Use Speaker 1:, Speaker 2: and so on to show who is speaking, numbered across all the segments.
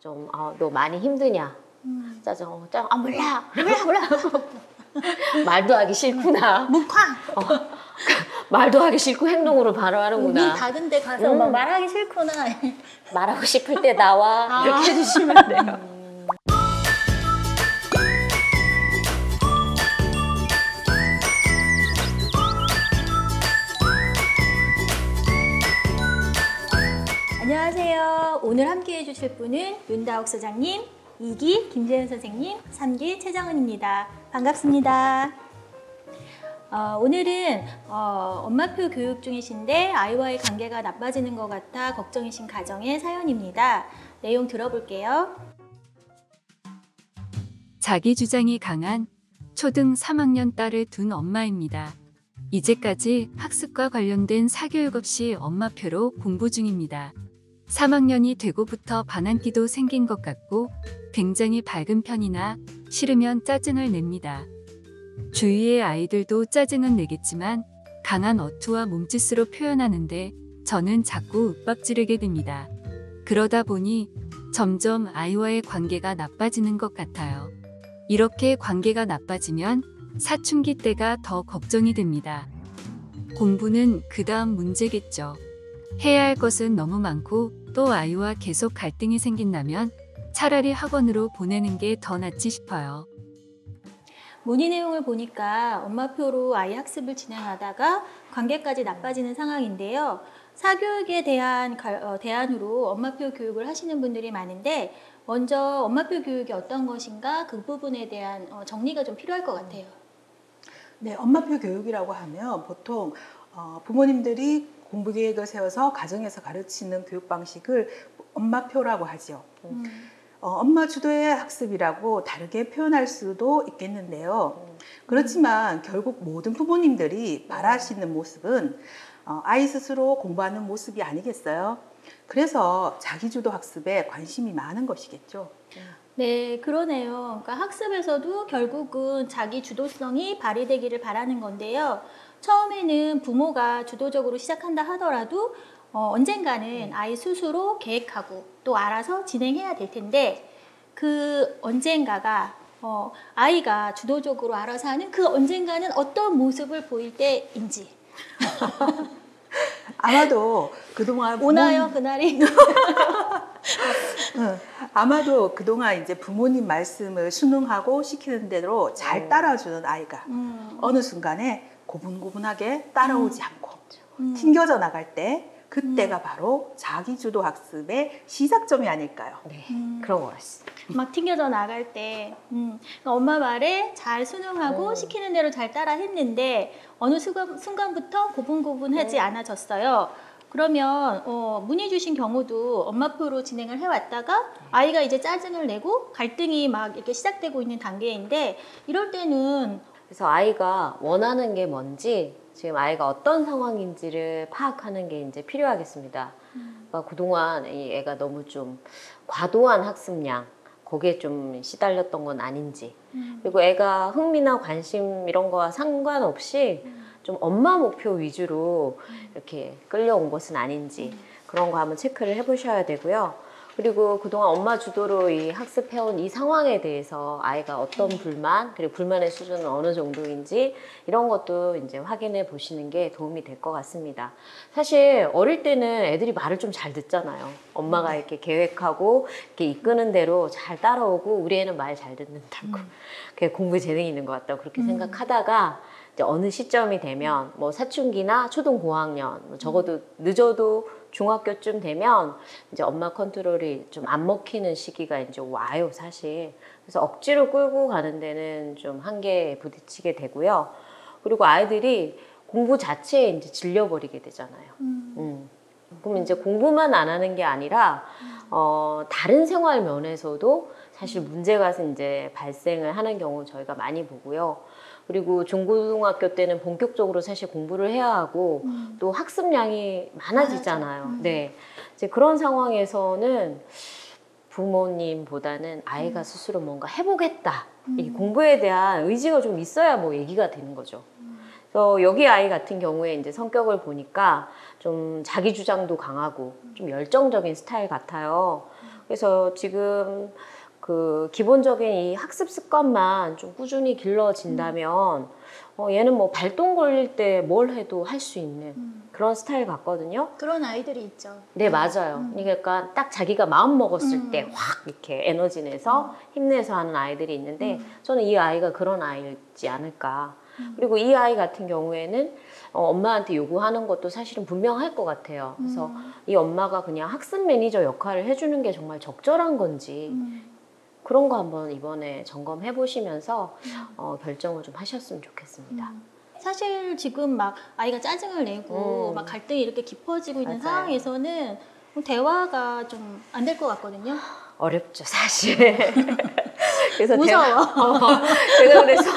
Speaker 1: 좀 너 많이 힘드냐? 짜증, 몰라. 말도 하기 싫구나.
Speaker 2: 묵화.
Speaker 1: 말도 하기 싫고 행동으로 바로 하는구나.
Speaker 2: 문 닫은 데 가서 막 말하기 싫구나.
Speaker 1: 말하고 싶을 때 나와. 이렇게 해주시면 돼요.
Speaker 2: 안녕하세요. 오늘 함께 해주실 분은 윤다옥 소장님, 2기 김재현 선생님, 3기 최정은입니다. 반갑습니다. 오늘은 엄마표 교육 중이신데 아이와의 관계가 나빠지는 것 같아 걱정이신 가정의 사연입니다. 내용 들어볼게요.
Speaker 3: 자기 주장이 강한 초등 3학년 딸을 둔 엄마입니다. 이제까지 학습과 관련된 사교육 없이 엄마표로 공부 중입니다. 3학년이 되고부터 반항기도 생긴 것 같고 굉장히 밝은 편이나 싫으면 짜증을 냅니다. 주위의 아이들도 짜증은 내겠지만 강한 어투와 몸짓으로 표현하는데 저는 자꾸 윽박지르게 됩니다. 그러다 보니 점점 아이와의 관계가 나빠지는 것 같아요. 이렇게 관계가 나빠지면 사춘기 때가 더 걱정이 됩니다. 공부는 그 다음 문제겠죠. 해야 할 것은 너무 많고 또 아이와 계속 갈등이 생긴다면 차라리 학원으로 보내는 게 더 낫지 싶어요.
Speaker 2: 문의 내용을 보니까 엄마표로 아이 학습을 진행하다가 관계까지 나빠지는 상황인데요. 사교육에 대한 대안으로 엄마표 교육을 하시는 분들이 많은데 먼저 엄마표 교육이 어떤 것인가 그 부분에 대한 정리가 좀 필요할 것 같아요.
Speaker 4: 네, 엄마표 교육이라고 하면 보통 부모님들이 공부 계획을 세워서 가정에서 가르치는 교육 방식을 엄마표라고 하죠. 엄마 주도의 학습이라고 다르게 표현할 수도 있겠는데요. 그렇지만 결국 모든 부모님들이 바라시는 모습은 아이 스스로 공부하는 모습이 아니겠어요? 그래서 자기주도 학습에 관심이 많은 것이겠죠.
Speaker 2: 네, 그러네요. 그러니까 학습에서도 결국은 자기 주도성이 발휘되기를 바라는 건데요. 처음에는 부모가 주도적으로 시작한다 하더라도 언젠가는 아이 스스로 계획하고 또 알아서 진행해야 될 텐데 그 언젠가가 아이가 주도적으로 알아서 하는 그 언젠가는 어떤 모습을 보일 때인지
Speaker 4: 아마도 그동안
Speaker 2: 오나요, 그날이?
Speaker 4: 아마도 그동안 이제 부모님 말씀을 순응하고 시키는 대로 잘 따라주는 아이가 어느 순간에 고분고분하게 따라오지 않고 튕겨져 나갈 때 그때가 바로 자기주도 학습의 시작점이 아닐까요?
Speaker 1: 네, 그런 것 같습니다.
Speaker 2: 막 튕겨져 나갈 때 엄마 말에 잘 순응하고 시키는 대로 잘 따라 했는데 어느 순간부터 고분고분하지 않아졌어요. 그러면 문의 주신 경우도 엄마표로 진행을 해왔다가 아이가 이제 짜증을 내고 갈등이 막 이렇게 시작되고 있는 단계인데 이럴 때는
Speaker 1: 그래서 아이가 원하는 게 뭔지 지금 아이가 어떤 상황인지를 파악하는 게 이제 필요하겠습니다. 그러니까 그동안 이 애가 너무 좀 과도한 학습량 거기에 좀 시달렸던 건 아닌지 그리고 애가 흥미나 관심 이런 거와 상관없이 좀 엄마 목표 위주로 이렇게 끌려온 것은 아닌지 그런 거 한번 체크를 해보셔야 되고요. 그리고 그동안 엄마 주도로 이 학습해온 이 상황에 대해서 아이가 어떤 불만, 그리고 불만의 수준은 어느 정도인지 이런 것도 이제 확인해 보시는 게 도움이 될 것 같습니다. 사실 어릴 때는 애들이 말을 좀 잘 듣잖아요. 엄마가 이렇게 계획하고 이렇게 이끄는 대로 잘 따라오고 우리 애는 말 잘 듣는다고 공부에 재능이 있는 것 같다고 그렇게 생각하다가 이제 어느 시점이 되면 뭐 사춘기나 초등 고학년, 뭐 적어도 늦어도 중학교쯤 되면 이제 엄마 컨트롤이 좀 안 먹히는 시기가 이제 와요, 사실. 그래서 억지로 끌고 가는 데는 좀 한계에 부딪히게 되고요. 그리고 아이들이 공부 자체에 이제 질려버리게 되잖아요. 그럼 이제 공부만 안 하는 게 아니라 다른 생활 면에서도 사실 문제가 이제 발생을 하는 경우 저희가 많이 보고요. 그리고 중고등학교 때는 본격적으로 사실 공부를 해야 하고 또 학습량이 많아지잖아요. 네, 이제 그런 상황에서는 부모님보다는 아이가 스스로 뭔가 해보겠다. 이 공부에 대한 의지가 좀 있어야 뭐 얘기가 되는 거죠. 그래서 여기 아이 같은 경우에 이제 성격을 보니까 좀 자기 주장도 강하고 좀 열정적인 스타일 같아요. 그래서 지금 그 기본적인 이 학습 습관만 좀 꾸준히 길러진다면 얘는 뭐 발동 걸릴 때 뭘 해도 할 수 있는 그런 스타일 같거든요.
Speaker 2: 그런 아이들이 있죠.
Speaker 1: 네, 맞아요. 그러니까 딱 자기가 마음 먹었을 때 확 이렇게 에너지 내서 힘내서 하는 아이들이 있는데 저는 이 아이가 그런 아이지 않을까. 그리고 이 아이 같은 경우에는 엄마한테 요구하는 것도 사실은 분명할 것 같아요. 그래서 이 엄마가 그냥 학습 매니저 역할을 해주는 게 정말 적절한 건지 그런 거 한번 이번에 점검해 보시면서 결정을 좀 하셨으면 좋겠습니다.
Speaker 2: 사실 지금 막 아이가 짜증을 내고 막 갈등이 이렇게 깊어지고 있는
Speaker 1: 맞아요.
Speaker 2: 상황에서는 대화가 좀 안 될 것 같거든요.
Speaker 1: 어렵죠, 사실. 그래서
Speaker 2: 무서워.
Speaker 1: 그래서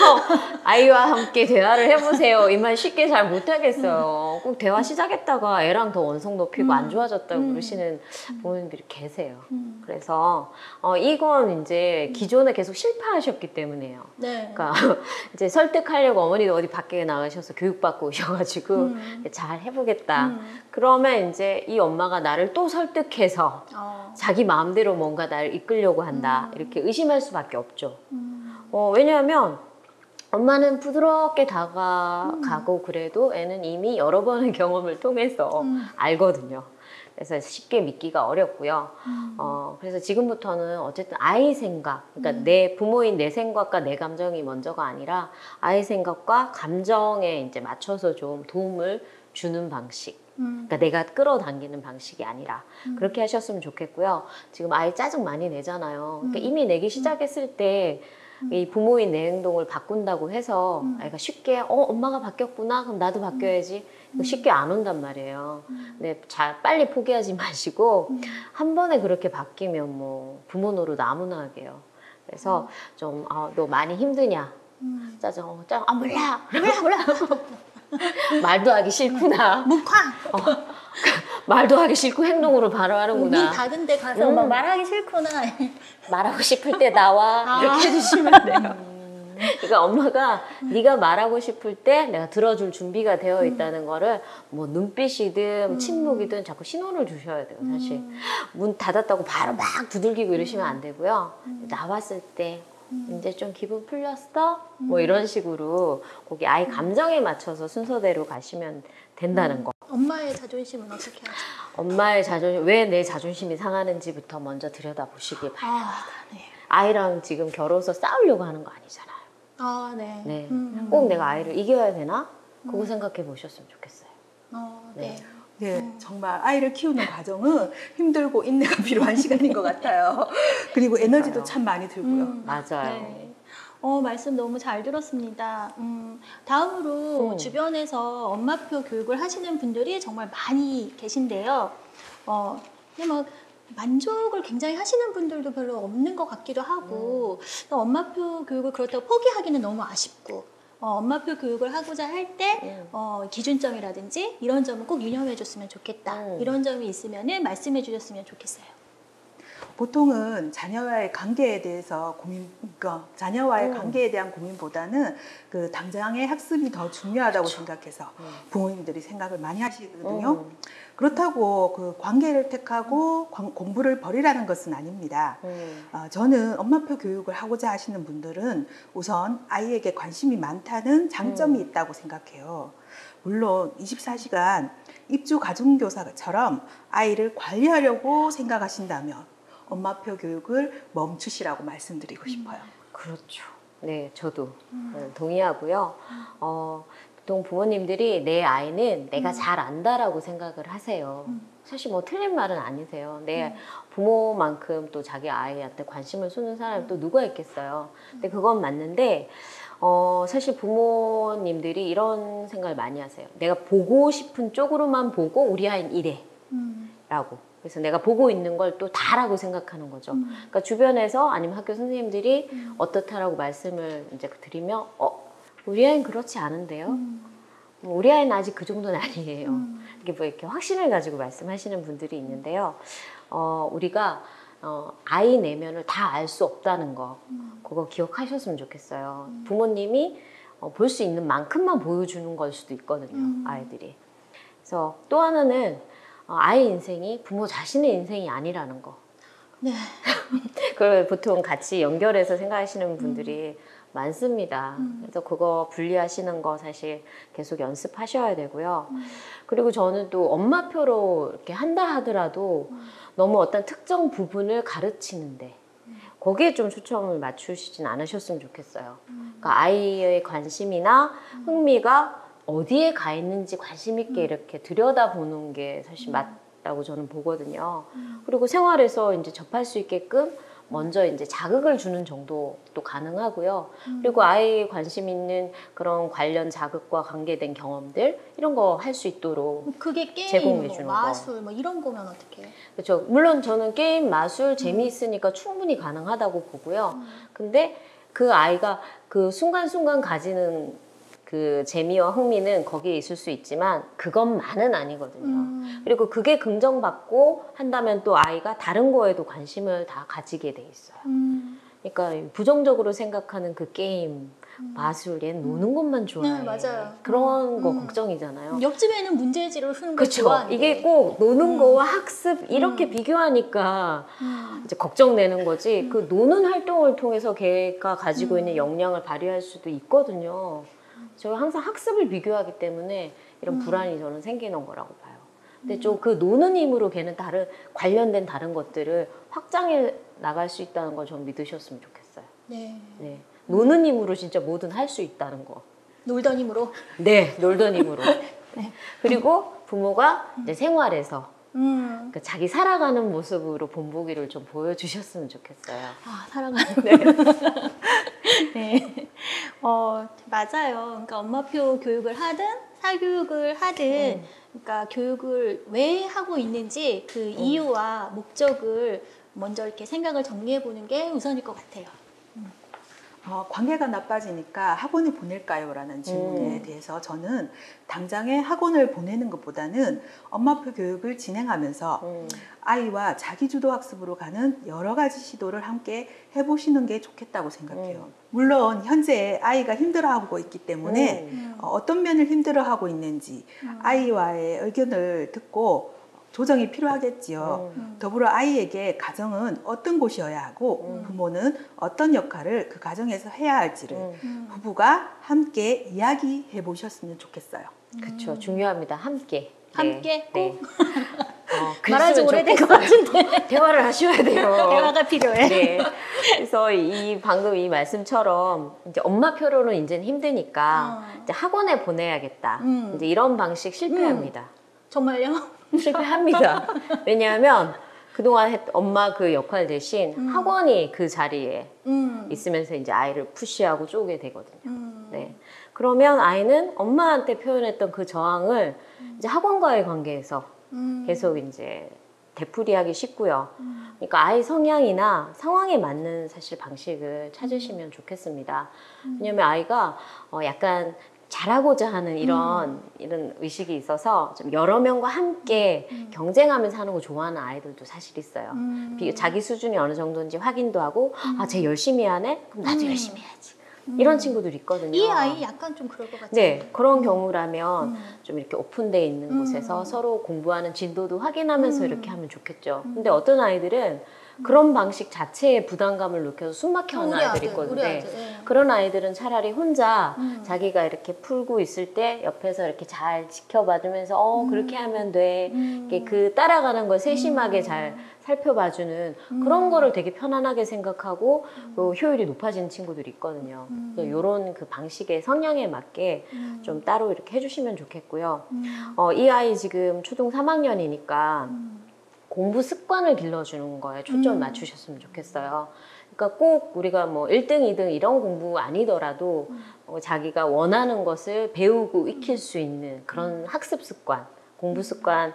Speaker 1: 아이와 함께 대화를 해보세요. 이 말 쉽게 잘 못하겠어요. 꼭 대화 시작했다가 애랑 더 원성 높이고 안 좋아졌다고 그러시는 부모님들이 계세요. 그래서 이건 이제 기존에 계속 실패하셨기 때문에요.
Speaker 2: 네.
Speaker 1: 그러니까 이제 설득하려고 어머니도 어디 밖에 나가셔서 교육받고 오셔가지고 잘 해보겠다. 그러면 이제 이 엄마가 나를 또 설득해서 자기 마음대로 뭔가 나를 이끌려고 한다. 이렇게 의심할 수밖에 없죠. 왜냐하면 엄마는 부드럽게 다가가고 그래도 애는 이미 여러 번의 경험을 통해서 알거든요. 그래서 쉽게 믿기가 어렵고요. 그래서 지금부터는 어쨌든 아이 생각, 그러니까 내 부모인 내 생각과 내 감정이 먼저가 아니라 아이 생각과 감정에 이제 맞춰서 좀 도움을 주는 방식. 그러니까 내가 끌어당기는 방식이 아니라 그렇게 하셨으면 좋겠고요. 지금 아이 짜증 많이 내잖아요. 그러니까 이미 내기 시작했을 때 이 부모인 내 행동을 바꾼다고 해서 아이가 쉽게 엄마가 바뀌었구나 그럼 나도 바뀌어야지 이거 쉽게 안 온단 말이에요. 근데 빨리 포기하지 마시고 한 번에 그렇게 바뀌면 뭐 부모 노릇 아무나 하게요. 그래서 좀 너 많이 힘드냐? 짜증 몰라 말도 하기 싫구나.
Speaker 2: 묵쾅!
Speaker 1: 말도 하기 싫고 행동으로 바로 하는구나.
Speaker 2: 문 닫은 데 가서 막 말하기 싫구나.
Speaker 1: 말하고 싶을 때 나와. 이렇게 해주시면 돼요. 그러니까 엄마가 네가 말하고 싶을 때 내가 들어줄 준비가 되어 있다는 거를 뭐 눈빛이든 침묵이든 자꾸 신호를 주셔야 돼요. 사실 문 닫았다고 바로 막 두들기고 이러시면 안 되고요. 나왔을 때 이제 좀 기분 풀렸어? 뭐 이런 식으로 거기 아이 감정에 맞춰서 순서대로 가시면 된다는 거.
Speaker 2: 엄마의 자존심은 어떻게 하죠?
Speaker 1: 엄마의 자존심, 왜 내 자존심이 상하는지부터 먼저 들여다보시기 바랍니다.
Speaker 2: 네.
Speaker 1: 아이랑 지금 겨뤄서 싸우려고 하는 거 아니잖아요.
Speaker 2: 네.
Speaker 1: 네. 꼭 내가 아이를 이겨야 되나? 그거 생각해 보셨으면 좋겠어요.
Speaker 2: 네.
Speaker 4: 네, 정말 아이를 키우는 과정은 힘들고 인내가 필요한 시간인 것 같아요. 그리고 에너지도 참 많이 들고요.
Speaker 1: 맞아요.
Speaker 2: 네. 말씀 너무 잘 들었습니다. 다음으로 주변에서 엄마표 교육을 하시는 분들이 정말 많이 계신데요. 근데 막 만족을 굉장히 하시는 분들도 별로 없는 것 같기도 하고, 또 엄마표 교육을 그렇다고 포기하기는 너무 아쉽고, 엄마표 교육을 하고자 할 때 기준점이라든지 이런 점은 꼭 유념해 줬으면 좋겠다. 이런 점이 있으면 말씀해 주셨으면 좋겠어요.
Speaker 4: 보통은 자녀와의 관계에 대해서 자녀와의 관계에 대한 고민보다는 그 당장의 학습이 더 중요하다고 생각해서 부모님들이 생각을 많이 하시거든요. 그렇다고 그 관계를 택하고 공부를 버리라는 것은 아닙니다. 저는 엄마표 교육을 하고자 하시는 분들은 우선 아이에게 관심이 많다는 장점이 있다고 생각해요. 물론 24시간 입주 가정교사처럼 아이를 관리하려고 생각하신다면 엄마표 교육을 멈추시라고 말씀드리고 싶어요.
Speaker 1: 그렇죠. 네, 저도 동의하고요. 보통 부모님들이 내 아이는 내가 잘 안다라고 생각을 하세요. 사실 뭐 틀린 말은 아니세요. 내 부모만큼 또 자기 아이한테 관심을 쏟는 사람이 또 누가 있겠어요. 근데 그건 맞는데 사실 부모님들이 이런 생각을 많이 하세요. 내가 보고 싶은 쪽으로만 보고 우리 아이는 이래 라고. 그래서 내가 보고 있는 걸 또 다라고 생각하는 거죠. 그러니까 주변에서 아니면 학교 선생님들이 어떻다라고 말씀을 이제 드리면 우리 아이는 그렇지 않은데요. 우리 아이는 아직 그 정도는 아니에요. 이렇게 뭐 이렇게 확신을 가지고 말씀하시는 분들이 있는데요. 우리가 아이 내면을 다 알 수 없다는 거 그거 기억하셨으면 좋겠어요. 부모님이 볼 수 있는 만큼만 보여주는 걸 수도 있거든요. 아이들이. 그래서 또 하나는 아이 인생이 부모 자신의 인생이 아니라는 거.
Speaker 2: 네.
Speaker 1: 그걸 보통 같이 연결해서 생각하시는 분들이 많습니다. 그래서 그거 분리하시는 거 사실 계속 연습하셔야 되고요. 그리고 저는 또 엄마표로 이렇게 한다 하더라도 너무 어떤 특정 부분을 가르치는데 거기에 좀 초점을 맞추시진 않으셨으면 좋겠어요. 그러니까 아이의 관심이나 흥미가 어디에 가 있는지 관심 있게 이렇게 들여다보는 게 사실 맞다고 저는 보거든요. 그리고 생활에서 이제 접할 수 있게끔 먼저 이제 자극을 주는 정도도 가능하고요. 그리고 아이의 관심 있는 그런 관련 자극과 관계된 경험들 이런 거 할 수 있도록
Speaker 2: 그게 게임,
Speaker 1: 제공해
Speaker 2: 뭐
Speaker 1: 주는 거.
Speaker 2: 마술 뭐 이런 거면 어떻게 해요?
Speaker 1: 그렇죠. 물론 저는 게임, 마술 재미있으니까 충분히 가능하다고 보고요. 근데 그 아이가 그 순간순간 가지는 그 재미와 흥미는 거기에 있을 수 있지만 그것만은 아니거든요. 그리고 그게 긍정받고 한다면 또 아이가 다른 거에도 관심을 다 가지게 돼 있어요. 그러니까 부정적으로 생각하는 그 게임, 마술, 얘는 노는 것만 좋아해.
Speaker 2: 네, 맞아요.
Speaker 1: 그런 거 걱정이잖아요.
Speaker 2: 옆집에는 문제지를 푸는 걸
Speaker 1: 그렇죠.
Speaker 2: 좋아하는데
Speaker 1: 이게 꼭 노는 거와 학습 이렇게 비교하니까 이제 걱정되는 거지. 그 노는 활동을 통해서 걔가 가지고 있는 역량을 발휘할 수도 있거든요. 제가 항상 학습을 비교하기 때문에 이런 불안이 저는 생기는 거라고 봐요. 근데 좀 그 노는 힘으로 걔는 관련된 다른 것들을 확장해 나갈 수 있다는 걸 좀 믿으셨으면 좋겠어요.
Speaker 2: 네.
Speaker 1: 네. 노는 힘으로 진짜 뭐든 할 수 있다는 거.
Speaker 2: 놀던 힘으로.
Speaker 1: 네, 놀던 힘으로.
Speaker 2: 네.
Speaker 1: 그리고 부모가 이제 생활에서
Speaker 2: 음.
Speaker 1: 그 자기 살아가는 모습으로 본보기를 좀 보여주셨으면 좋겠어요.
Speaker 2: 아, 살아가는. 네. 맞아요. 그러니까 엄마표 교육을 하든 사교육을 하든 그러니까 교육을 왜 하고 있는지 그 이유와 목적을 먼저 이렇게 생각을 정리해 보는 게 우선일 것 같아요.
Speaker 4: 관계가 나빠지니까 학원을 보낼까요? 라는 질문에 대해서 저는 당장에 학원을 보내는 것보다는 엄마표 교육을 진행하면서 아이와 자기주도 학습으로 가는 여러 가지 시도를 함께 해보시는 게 좋겠다고 생각해요. 물론 현재 아이가 힘들어하고 있기 때문에 어떤 면을 힘들어하고 있는지 아이와의 의견을 듣고 조정이 필요하겠지요. 더불어 아이에게 가정은 어떤 곳이어야 하고 부모는 어떤 역할을 그 가정에서 해야 할지를 부부가 함께 이야기해 보셨으면 좋겠어요.
Speaker 1: 그렇죠. 중요합니다. 함께.
Speaker 2: 함께
Speaker 1: 네.
Speaker 2: 꼭
Speaker 1: 네.
Speaker 2: 말하지 오래된 것
Speaker 1: 좋겠어요.
Speaker 2: 같은데
Speaker 1: 대화를 하셔야 돼요.
Speaker 2: 대화가 필요해.
Speaker 1: 네. 그래서 방금 이 말씀처럼 이제 엄마표로는 이제는 힘드니까 이제 학원에 보내야겠다. 이제 이런 방식 실패합니다.
Speaker 2: 정말요?
Speaker 1: 실패합니다. 왜냐하면 그동안 엄마 그 역할 대신 학원이 그 자리에 있으면서 이제 아이를 푸시하고 쪼게 되거든요. 네. 그러면 아이는 엄마한테 표현했던 그 저항을 이제 학원과의 관계에서 계속 이제 되풀이하기 쉽고요. 그러니까 아이 성향이나 상황에 맞는 사실 방식을 찾으시면 좋겠습니다. 왜냐하면 아이가 약간 잘하고자 하는 이런 의식이 있어서 좀 여러 명과 함께 경쟁하면서 하는 거 좋아하는 아이들도 사실 있어요. 자기 수준이 어느 정도인지 확인도 하고 쟤 열심히 하네? 그럼 나도 열심히 해야지. 이런 친구들 있거든요.
Speaker 2: 이 아이 약간 좀 그럴 것 같아요.
Speaker 1: 네, 그런 경우라면 좀 이렇게 오픈되어 있는 곳에서 서로 공부하는 진도도 확인하면서 이렇게 하면 좋겠죠. 근데 어떤 아이들은 그런 방식 자체에 부담감을 느껴서 숨막혀하는 아이들이 있거든요.
Speaker 2: 네.
Speaker 1: 그런 아이들은 차라리 혼자 자기가 이렇게 풀고 있을 때 옆에서 이렇게 잘 지켜봐주면서 그렇게 하면 돼. 이렇게 그 따라가는 걸 세심하게 잘 살펴봐주는 그런 거를 되게 편안하게 생각하고 효율이 높아지는 친구들이 있거든요. 이런 그 방식의 성향에 맞게 좀 따로 이렇게 해주시면 좋겠고요. 이 아이 지금 초등 3학년이니까 공부 습관을 길러주는 거에 초점을 맞추셨으면 좋겠어요. 그러니까 꼭 우리가 뭐 1등, 2등 이런 공부 아니더라도 자기가 원하는 것을 배우고 익힐 수 있는 그런 학습 습관, 공부 습관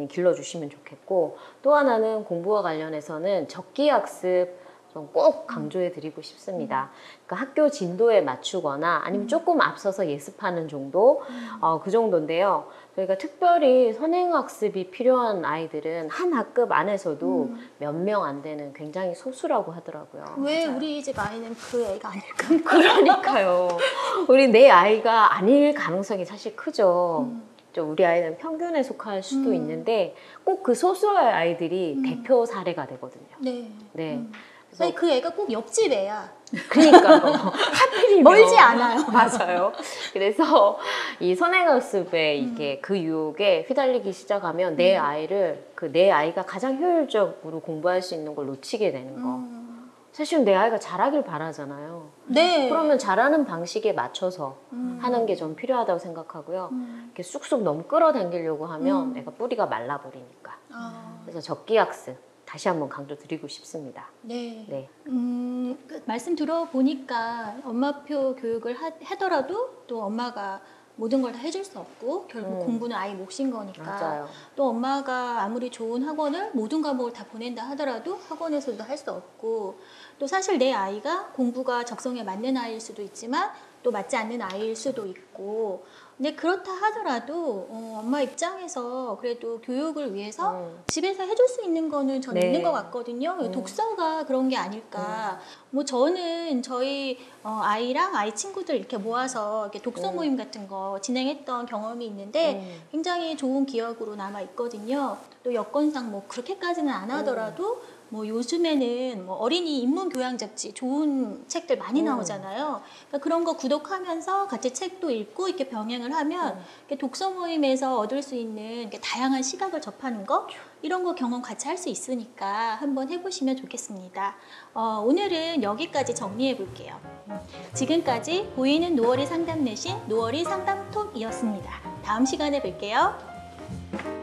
Speaker 1: 길러주시면 좋겠고, 또 하나는 공부와 관련해서는 적기 학습 꼭 강조해 드리고 싶습니다. 그러니까 학교 진도에 맞추거나 아니면 조금 앞서서 예습하는 정도, 그 정도인데요. 저희가 특별히 선행학습이 필요한 아이들은 한 학급 안에서도 몇 명 안 되는 굉장히 소수라고 하더라고요.
Speaker 2: 왜 우리 집 아이는 그 애가 아닐까?
Speaker 1: 그러니까요. 내 아이가 아닐 가능성이 사실 크죠. 좀 우리 아이는 평균에 속할 수도 있는데 꼭 그 소수의 아이들이 대표 사례가 되거든요.
Speaker 2: 네.
Speaker 1: 네.
Speaker 2: 아니, 그 애가 꼭 옆집 애야.
Speaker 1: 그러니까요. 하필이면
Speaker 2: 멀지 않아요.
Speaker 1: 맞아요. 그래서 이 선행학습에 이게 그 유혹에 휘달리기 시작하면 내 아이를 내 아이가 가장 효율적으로 공부할 수 있는 걸 놓치게 되는 거. 사실은 내 아이가 잘하길 바라잖아요.
Speaker 2: 네.
Speaker 1: 그러면 잘하는 방식에 맞춰서 하는 게 좀 필요하다고 생각하고요. 이렇게 쑥쑥 너무 끌어당기려고 하면 애가 뿌리가 말라버리니까. 그래서 적기학습 다시 한번 강조드리고 싶습니다.
Speaker 2: 네.
Speaker 1: 네.
Speaker 2: 그 말씀 들어보니까 엄마표 교육을 하더라도 또 엄마가 모든 걸 다 해줄 수 없고 결국 공부는 아이 몫인 거니까.
Speaker 1: 맞아요.
Speaker 2: 또 엄마가 아무리 좋은 학원을 모든 과목을 다 보낸다 하더라도 학원에서도 할 수 없고, 또 사실 내 아이가 공부가 적성에 맞는 아이일 수도 있지만 또 맞지 않는 아이일 수도 있고, 근데 그렇다 하더라도 엄마 입장에서 그래도 교육을 위해서 집에서 해줄 수 있는 거는 저는
Speaker 1: 네.
Speaker 2: 있는 것 같거든요. 독서가 그런 게 아닐까. 뭐 저는 저희 아이랑 아이 친구들 이렇게 모아서 이렇게 독서 모임 같은 거 진행했던 경험이 있는데 굉장히 좋은 기억으로 남아 있거든요. 또 여건상 뭐 그렇게까지는 안 하더라도 뭐 요즘에는 뭐 어린이 인문 교양 잡지 좋은 책들 많이 나오잖아요. 그러니까 그런 거 구독하면서 같이 책도 읽고 이렇게 병행을 하면 이렇게 독서 모임에서 얻을 수 있는 이렇게 다양한 시각을 접하는 거, 이런 거 경험 같이 할 수 있으니까 한번 해보시면 좋겠습니다. 오늘은 여기까지 정리해 볼게요. 지금까지 보이는 노어리 상담 내신 노어리 상담톡이었습니다. 다음 시간에 뵐게요.